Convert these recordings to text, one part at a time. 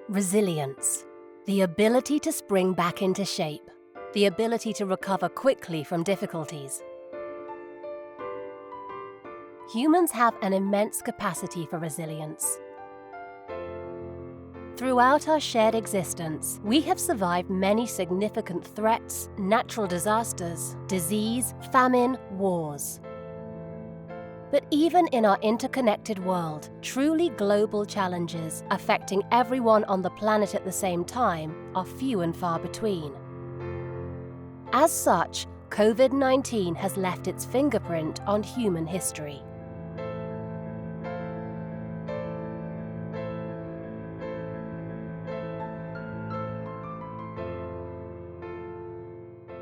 Resilience. The ability to spring back into shape. The ability to recover quickly from difficulties. Humans have an immense capacity for resilience. Throughout our shared existence, we have survived many significant threats, natural disasters, disease, famine, wars. But even in our interconnected world, truly global challenges affecting everyone on the planet at the same time are few and far between. As such, COVID-19 has left its fingerprint on human history.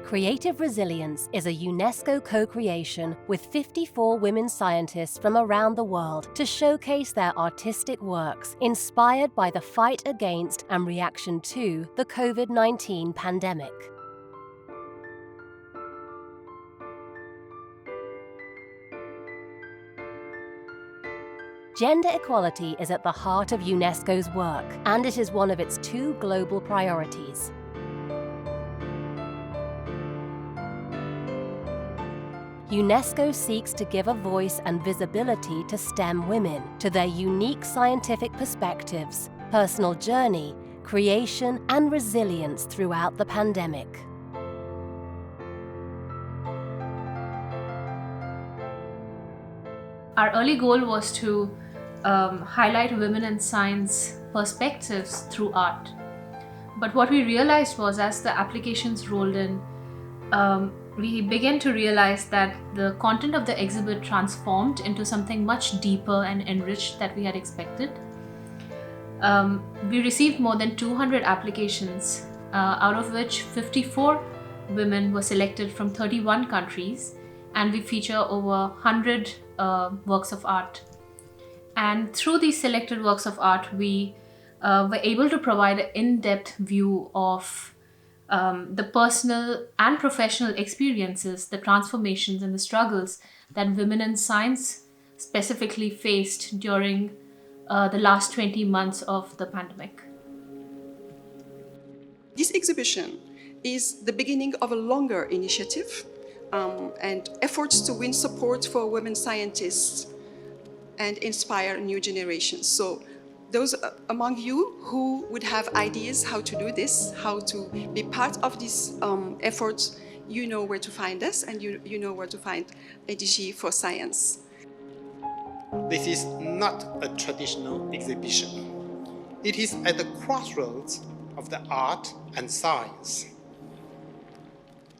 Creative Resilience is a UNESCO co-creation with 54 women scientists from around the world to showcase their artistic works inspired by the fight against and reaction to the COVID-19 pandemic. Gender equality is at the heart of UNESCO's work, and it is one of its 2 global priorities. UNESCO seeks to give a voice and visibility to STEM women, to their unique scientific perspectives, personal journey, creation, and resilience throughout the pandemic. Our early goal was to highlight women in science perspectives through art. But what we realized was, as the applications rolled in, we began to realize that the content of the exhibit transformed into something much deeper and enriched than we had expected. We received more than 200 applications, out of which 54 women were selected from 31 countries, and we feature over 100 works of art. And through these selected works of art, we were able to provide an in-depth view of the personal and professional experiences, the transformations and the struggles that women in science specifically faced during the last 20 months of the pandemic. This exhibition is the beginning of a longer initiative and efforts to win support for women scientists and inspire new generations. So those among you who would have ideas how to do this, how to be part of these efforts, you know where to find us, and you know where to find ADG for Science. This is not a traditional exhibition. It is at the crossroads of the art and science,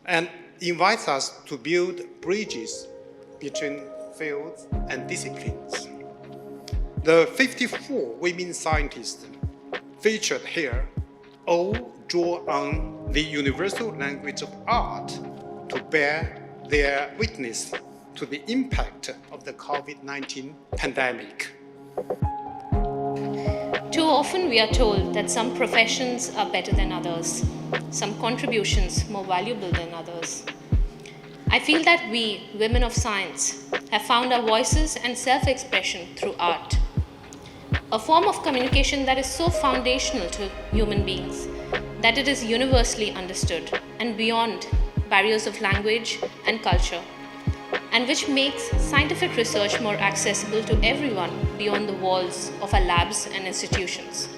and invites us to build bridges between fields and disciplines. The 54 women scientists featured here all draw on the universal language of art to bear their witness to the impact of the COVID-19 pandemic. Too often we are told that some professions are better than others, some contributions more valuable than others. I feel that we, women of science, have found our voices and self-expression through art. A form of communication that is so foundational to human beings that it is universally understood and beyond barriers of language and culture, and which makes scientific research more accessible to everyone beyond the walls of our labs and institutions.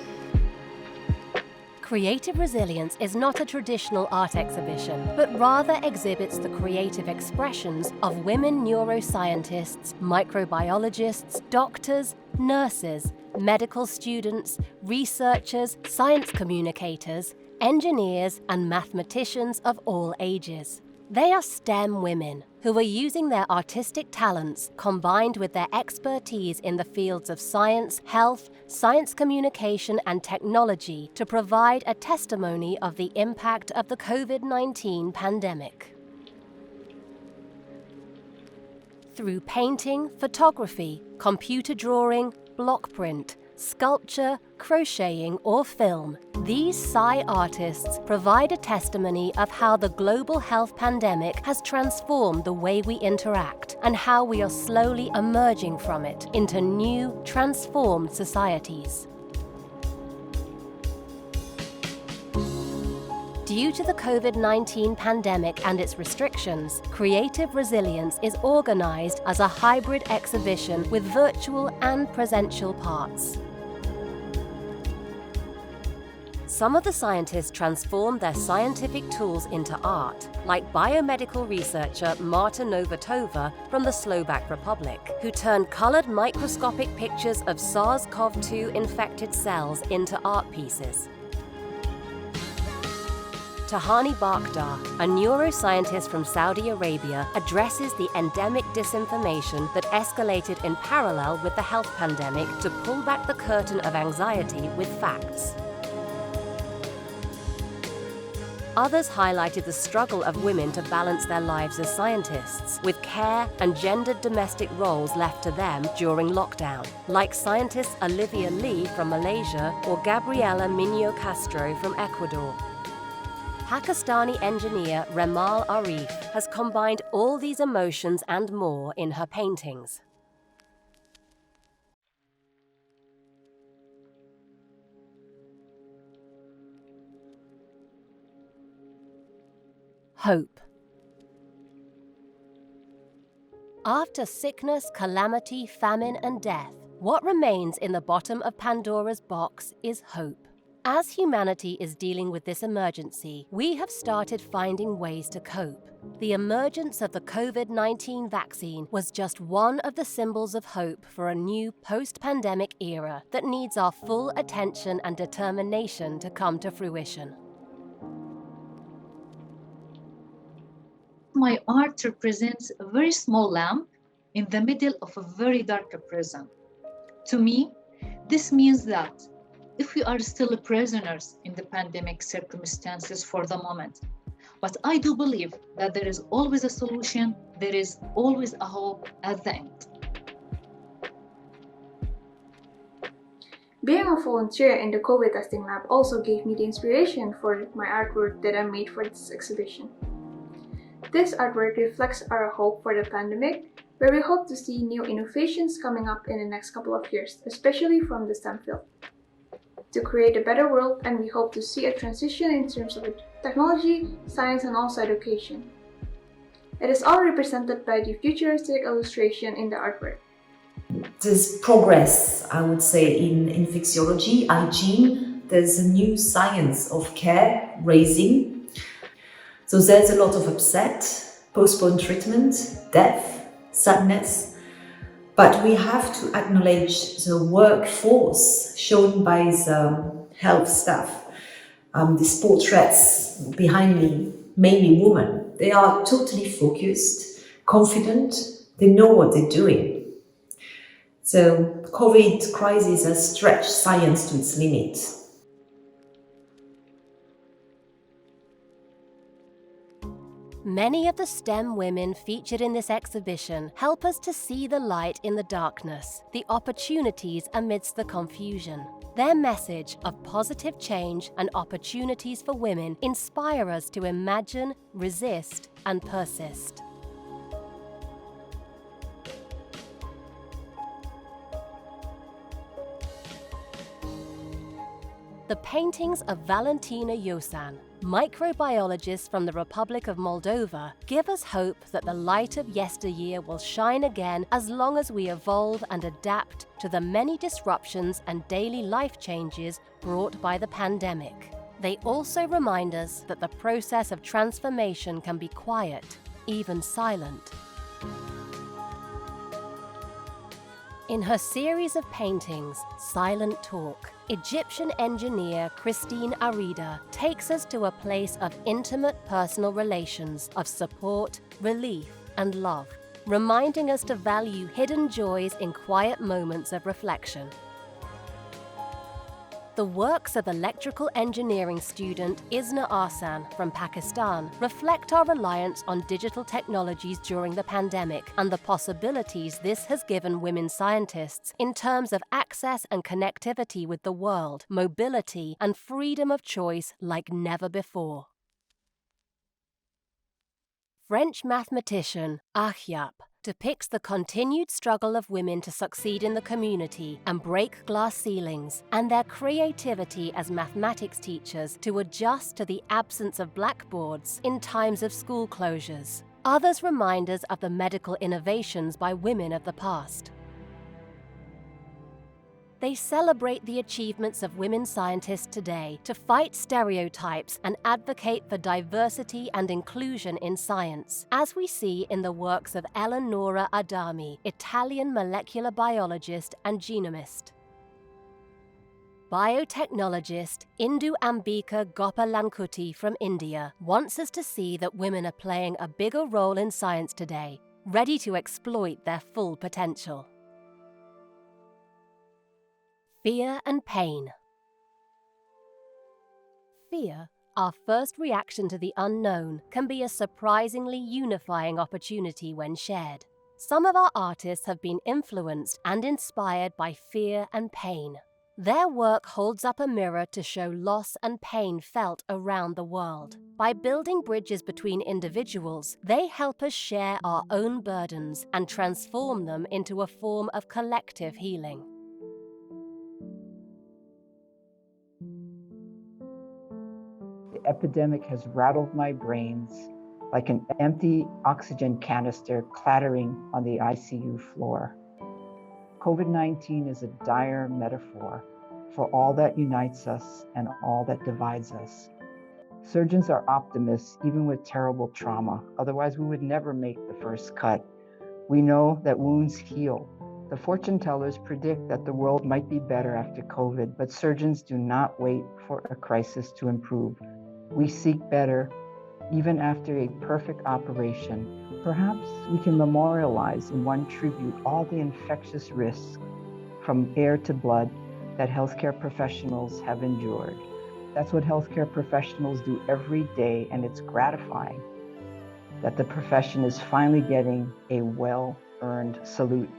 Creative Resilience is not a traditional art exhibition, but rather exhibits the creative expressions of women neuroscientists, microbiologists, doctors, nurses, medical students, researchers, science communicators, engineers, and mathematicians of all ages. They are STEM women who are using their artistic talents combined with their expertise in the fields of science, health, science communication, and technology to provide a testimony of the impact of the COVID-19 pandemic. Through painting, photography, computer drawing, block print, sculpture, crocheting, or film, these Sci artists provide a testimony of how the global health pandemic has transformed the way we interact and how we are slowly emerging from it into new, transformed societies. Due to the COVID-19 pandemic and its restrictions, Creative Resilience is organised as a hybrid exhibition with virtual and presential parts. Some of the scientists transformed their scientific tools into art, like biomedical researcher Marta Novatova from the Slovak Republic, who turned coloured microscopic pictures of SARS-CoV-2 infected cells into art pieces. Tahani Bakhtar, a neuroscientist from Saudi Arabia, addresses the endemic disinformation that escalated in parallel with the health pandemic to pull back the curtain of anxiety with facts. Others highlighted the struggle of women to balance their lives as scientists, with care and gendered domestic roles left to them during lockdown, like scientists Olivia Lee from Malaysia or Gabriela Minho Castro from Ecuador. Pakistani engineer Remal Arif has combined all these emotions and more in her paintings. Hope. After sickness, calamity, famine, and death, what remains in the bottom of Pandora's box is hope. As humanity is dealing with this emergency, we have started finding ways to cope. The emergence of the COVID-19 vaccine was just one of the symbols of hope for a new post-pandemic era that needs our full attention and determination to come to fruition. My art represents a very small lamp in the middle of a very dark prison. To me, this means that if we are still prisoners in the pandemic circumstances for the moment, but I do believe that there is always a solution, there is always a hope at the end. Being a volunteer in the COVID testing lab also gave me the inspiration for my artwork that I made for this exhibition. This artwork reflects our hope for the pandemic, where we hope to see new innovations coming up in the next couple of years, especially from the STEM field, to create a better world, and we hope to see a transition in terms of technology, science, and also education. It is all represented by the futuristic illustration in the artwork. There's progress, I would say, in physiology, hygiene. There's a new science of care, raising. So there's a lot of upset, postponed treatment, death, sadness. But we have to acknowledge the workforce shown by the health staff. These portraits behind me, mainly women, they are totally focused, confident, they know what they're doing. So COVID crisis has stretched science to its limit. Many of the STEM women featured in this exhibition help us to see the light in the darkness, the opportunities amidst the confusion. Their message of positive change and opportunities for women inspire us to imagine, resist, and persist. The paintings of Valentina Josan, microbiologist from the Republic of Moldova, give us hope that the light of yesteryear will shine again as long as we evolve and adapt to the many disruptions and daily life changes brought by the pandemic. They also remind us that the process of transformation can be quiet, even silent. In her series of paintings, Silent Talk, Egyptian engineer Christine Arida takes us to a place of intimate personal relations, of support, relief, and love, reminding us to value hidden joys in quiet moments of reflection. The works of electrical engineering student Isna Arsan from Pakistan reflect our reliance on digital technologies during the pandemic and the possibilities this has given women scientists in terms of access and connectivity with the world, mobility, and freedom of choice like never before. French mathematician Ahyap depicts the continued struggle of women to succeed in the community and break glass ceilings, and their creativity as mathematics teachers to adjust to the absence of blackboards in times of school closures. Others remind us of the medical innovations by women of the past. They celebrate the achievements of women scientists today to fight stereotypes and advocate for diversity and inclusion in science, as we see in the works of Eleonora Adami, Italian molecular biologist and genomist. Biotechnologist Indu Ambika Gopalankuti from India wants us to see that women are playing a bigger role in science today, ready to exploit their full potential. Fear and pain. Fear, our first reaction to the unknown, can be a surprisingly unifying opportunity when shared. Some of our artists have been influenced and inspired by fear and pain. Their work holds up a mirror to show loss and pain felt around the world. By building bridges between individuals, they help us share our own burdens and transform them into a form of collective healing. The epidemic has rattled my brains like an empty oxygen canister clattering on the ICU floor. COVID-19 is a dire metaphor for all that unites us and all that divides us. Surgeons are optimists even with terrible trauma, otherwise we would never make the first cut. We know that wounds heal. The fortune tellers predict that the world might be better after COVID, but surgeons do not wait for a crisis to improve. We seek better even after a perfect operation. Perhaps we can memorialize in one tribute all the infectious risks from air to blood that healthcare professionals have endured. That's what healthcare professionals do every day, and it's gratifying that the profession is finally getting a well-earned salute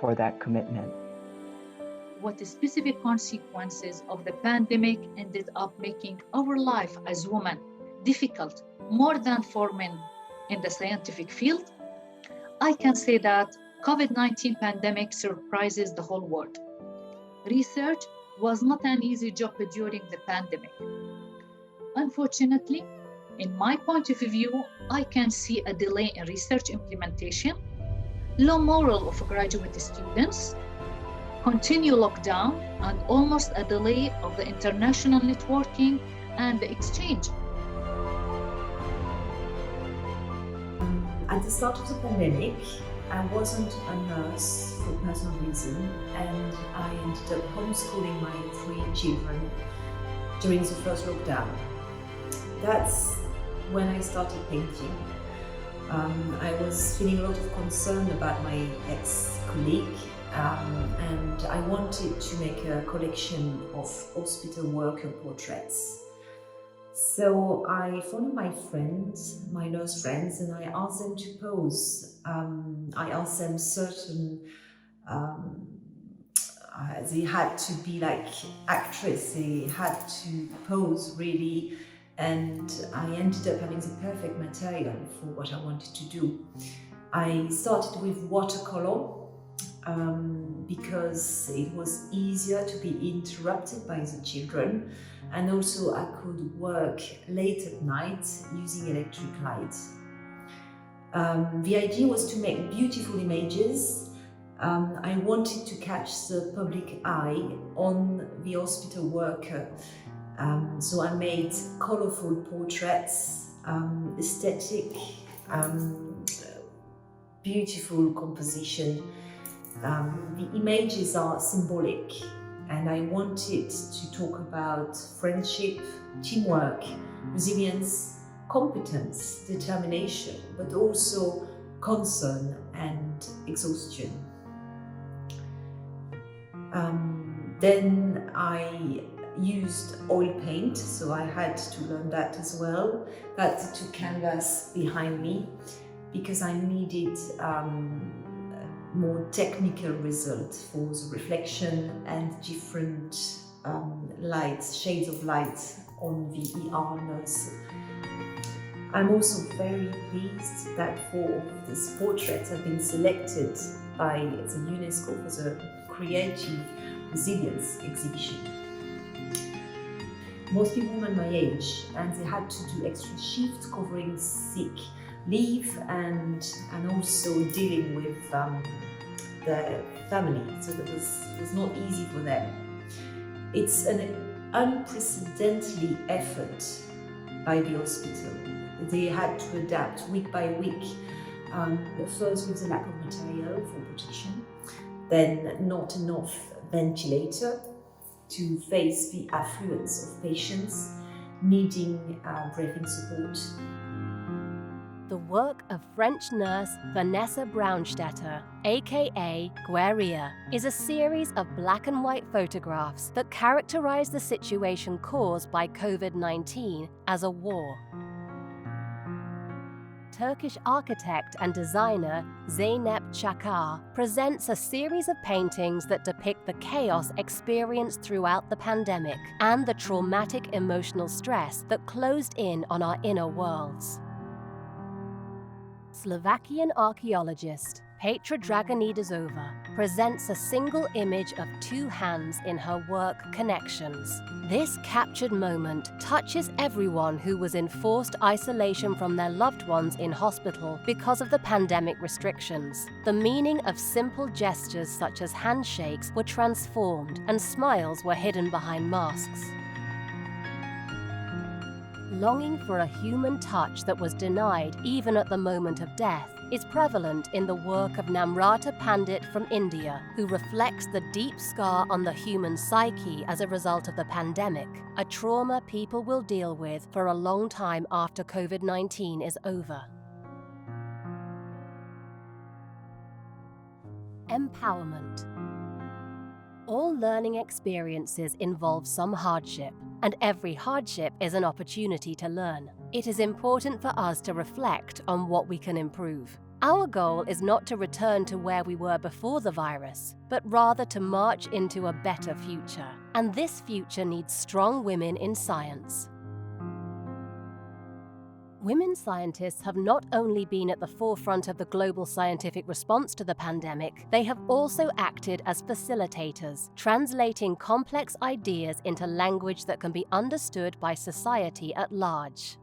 for that commitment. What the specific consequences of the pandemic ended up making our life as women difficult more than for men in the scientific field, I can say that COVID-19 pandemic surprises the whole world. Research was not an easy job during the pandemic. Unfortunately, in my point of view, I can see a delay in research implementation, low morale of graduate students, continued lockdown, and almost a delay of the international networking and the exchange. At the start of the pandemic, I wasn't a nurse for personal reason, and I ended up homeschooling my 3 children during the first lockdown. That's when I started painting. I was feeling a lot of concern about my ex-colleague, and I wanted to make a collection of hospital worker portraits. So I phoned my friends, my nurse friends, and I asked them to pose. I asked them certain, they had to be like actress, they had to pose really, and I ended up having the perfect material for what I wanted to do. I started with watercolor because it was easier to be interrupted by the children, and also I could work late at night using electric light. The idea was to make beautiful images. I wanted to catch the public eye on the hospital worker. So I made colorful portraits, aesthetic, beautiful composition. The images are symbolic, and I wanted to talk about friendship, teamwork, resilience, competence, determination, but also concern and exhaustion. Then I used oil paint, so I had to learn that as well. That's the 2 canvas behind me, because I needed more technical result for the reflection and different lights, shades of light on the ER nurse. I'm also very pleased that 4 of these portraits have been selected by the UNESCO for the Creative Resilience exhibition. Mostly women my age, and they had to do extra shifts covering sick leave and also dealing with their family, so it was not easy for them. It's an unprecedented effort by the hospital. They had to adapt week by week, first with the lack of material for protection, then not enough ventilator to face the affluence of patients needing breathing support. The work of French nurse Vanessa Braunstetter, aka Guerilla, is a series of black and white photographs that characterize the situation caused by COVID-19 as a war. Turkish architect and designer Zeynep Çakar presents a series of paintings that depict the chaos experienced throughout the pandemic and the traumatic emotional stress that closed in on our inner worlds. Slovakian archaeologist Petra Dragonidesova presents a single image of 2 hands in her work Connections. This captured moment touches everyone who was in forced isolation from their loved ones in hospital because of the pandemic restrictions. The meaning of simple gestures such as handshakes were transformed and smiles were hidden behind masks. Longing for a human touch that was denied even at the moment of death is prevalent in the work of Namrata Pandit from India, who reflects the deep scar on the human psyche as a result of the pandemic, a trauma people will deal with for a long time after COVID-19 is over. Empowerment. All learning experiences involve some hardship, and every hardship is an opportunity to learn. It is important for us to reflect on what we can improve. Our goal is not to return to where we were before the virus, but rather to march into a better future. And this future needs strong women in science. Women scientists have not only been at the forefront of the global scientific response to the pandemic, they have also acted as facilitators, translating complex ideas into language that can be understood by society at large.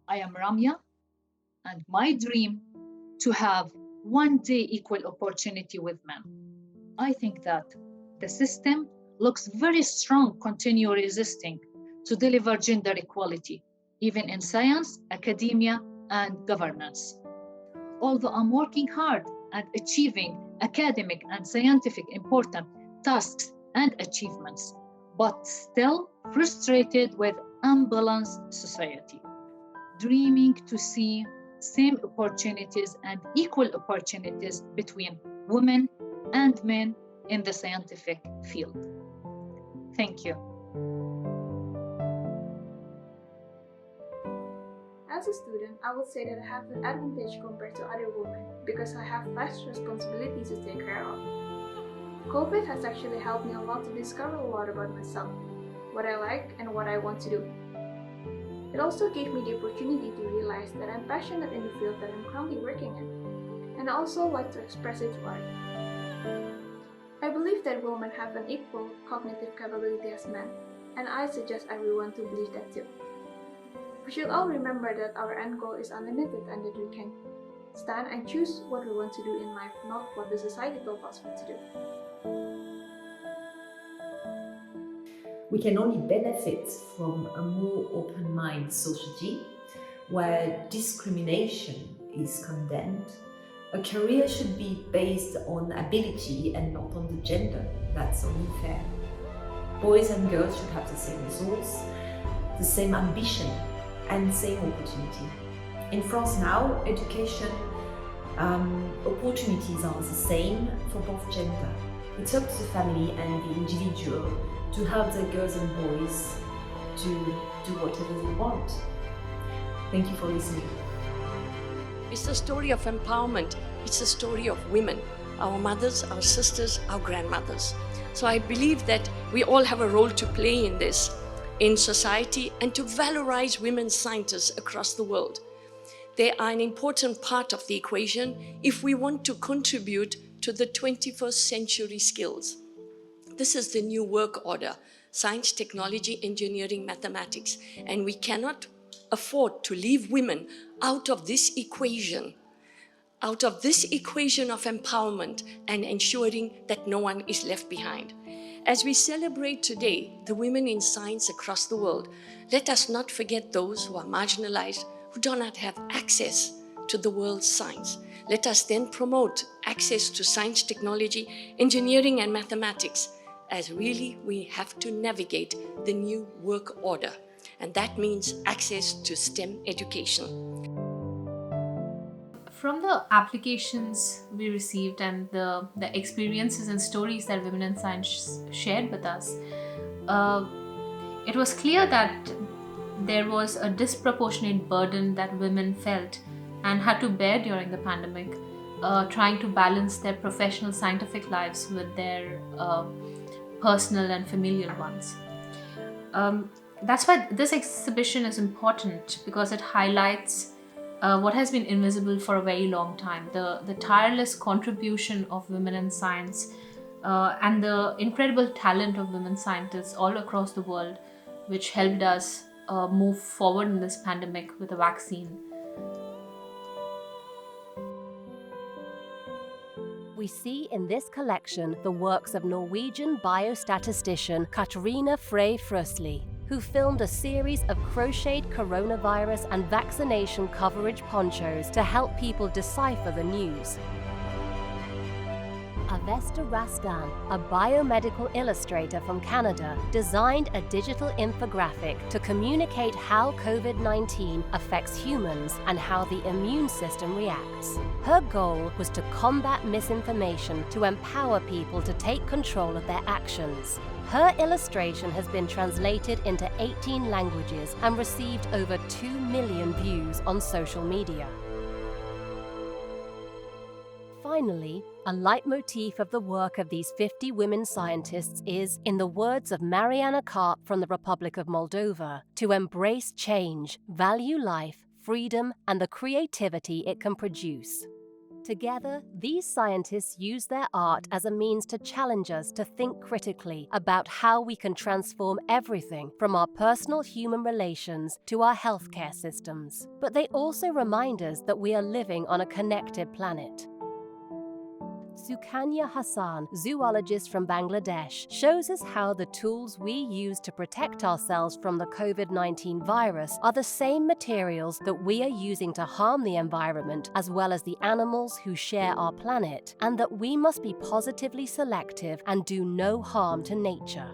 I am Ramya, and my dream to have one day equal opportunity with men. I think that the system looks very strong, continue resisting to deliver gender equality, even in science, academia, and governance. Although I'm working hard at achieving academic and scientific important tasks and achievements, but still frustrated with unbalanced society, dreaming to see same opportunities and equal opportunities between women and men in the scientific field. Thank you. As a student, I would say that I have an advantage compared to other women because I have less responsibilities to take care of. COVID has actually helped me a lot to discover a lot about myself, what I like and what I want to do. It also gave me the opportunity to realize that I'm passionate in the field that I'm currently working in, and I also like to express it to art. I believe that women have an equal cognitive capability as men, and I suggest everyone to believe that too. We should all remember that our end goal is unlimited and that we can stand and choose what we want to do in life, not what the society told us what to do. We can only benefit from a more open-minded society where discrimination is condemned. A career should be based on ability and not on the gender. That's only fair. Boys and girls should have the same resource, the same ambition, and same opportunity. In France now, education opportunities are the same for both gender. It's up to the family and the individual to help their girls and boys to do whatever they want. Thank you for listening. It's a story of empowerment. It's a story of women, our mothers, our sisters, our grandmothers. So I believe that we all have a role to play in this, in society, and to valorize women scientists across the world. They are an important part of the equation if we want to contribute to the 21st century skills. This is the new work order: science, technology, engineering, mathematics. And we cannot afford to leave women out of this equation of empowerment and ensuring that no one is left behind. As we celebrate today the women in science across the world, let us not forget those who are marginalized, who do not have access to the world's science. Let us then promote access to science, technology, engineering, and mathematics, as really we have to navigate the new work order. And that means access to STEM education. From the applications we received and the experiences and stories that Women in Science shared with us, it was clear that there was a disproportionate burden that women felt and had to bear during the pandemic, trying to balance their professional scientific lives with their personal and familial ones. That's why this exhibition is important, because it highlights what has been invisible for a very long time, the tireless contribution of women in science and the incredible talent of women scientists all across the world, which helped us move forward in this pandemic with a vaccine. We see in this collection the works of Norwegian biostatistician Katarina Frey Frøsli, who filmed a series of crocheted coronavirus and vaccination coverage ponchos to help people decipher the news. Avesta Rastan, a biomedical illustrator from Canada, designed a digital infographic to communicate how COVID-19 affects humans and how the immune system reacts. Her goal was to combat misinformation to empower people to take control of their actions. Her illustration has been translated into 18 languages and received over 2 million views on social media. Finally, a leitmotif of the work of these 50 women scientists is, in the words of Mariana Karp from the Republic of Moldova, to embrace change, value life, freedom, and the creativity it can produce. Together, these scientists use their art as a means to challenge us to think critically about how we can transform everything from our personal human relations to our healthcare systems. But they also remind us that we are living on a connected planet. Sukanya Hassan, zoologist from Bangladesh, shows us how the tools we use to protect ourselves from the COVID-19 virus are the same materials that we are using to harm the environment as well as the animals who share our planet, and that we must be positively selective and do no harm to nature.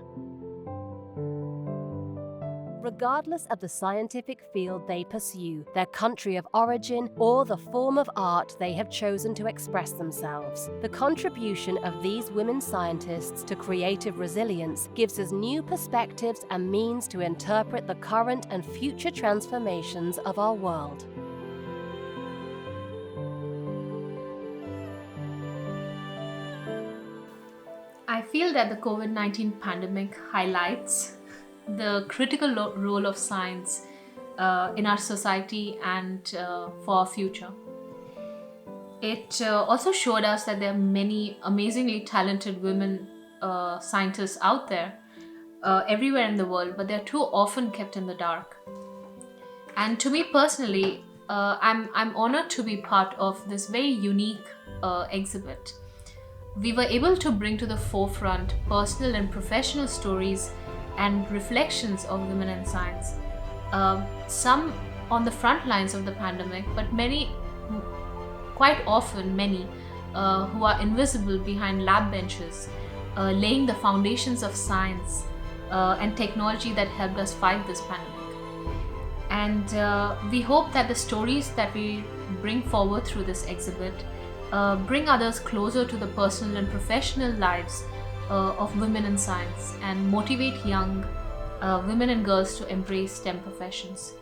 Regardless of the scientific field they pursue, their country of origin, or the form of art they have chosen to express themselves, the contribution of these women scientists to creative resilience gives us new perspectives and means to interpret the current and future transformations of our world. I feel that the COVID-19 pandemic highlights the critical role of science in our society and for our future. It also showed us that there are many amazingly talented women scientists out there everywhere in the world, but they're too often kept in the dark. And to me personally, I'm honored to be part of this very unique exhibit. We were able to bring to the forefront personal and professional stories and reflections of women in science. Some on the front lines of the pandemic, but many, quite often many, who are invisible behind lab benches, laying the foundations of science and technology that helped us fight this pandemic. And we hope that the stories that we bring forward through this exhibit bring others closer to the personal and professional lives of women in science and motivate young women and girls to embrace STEM professions.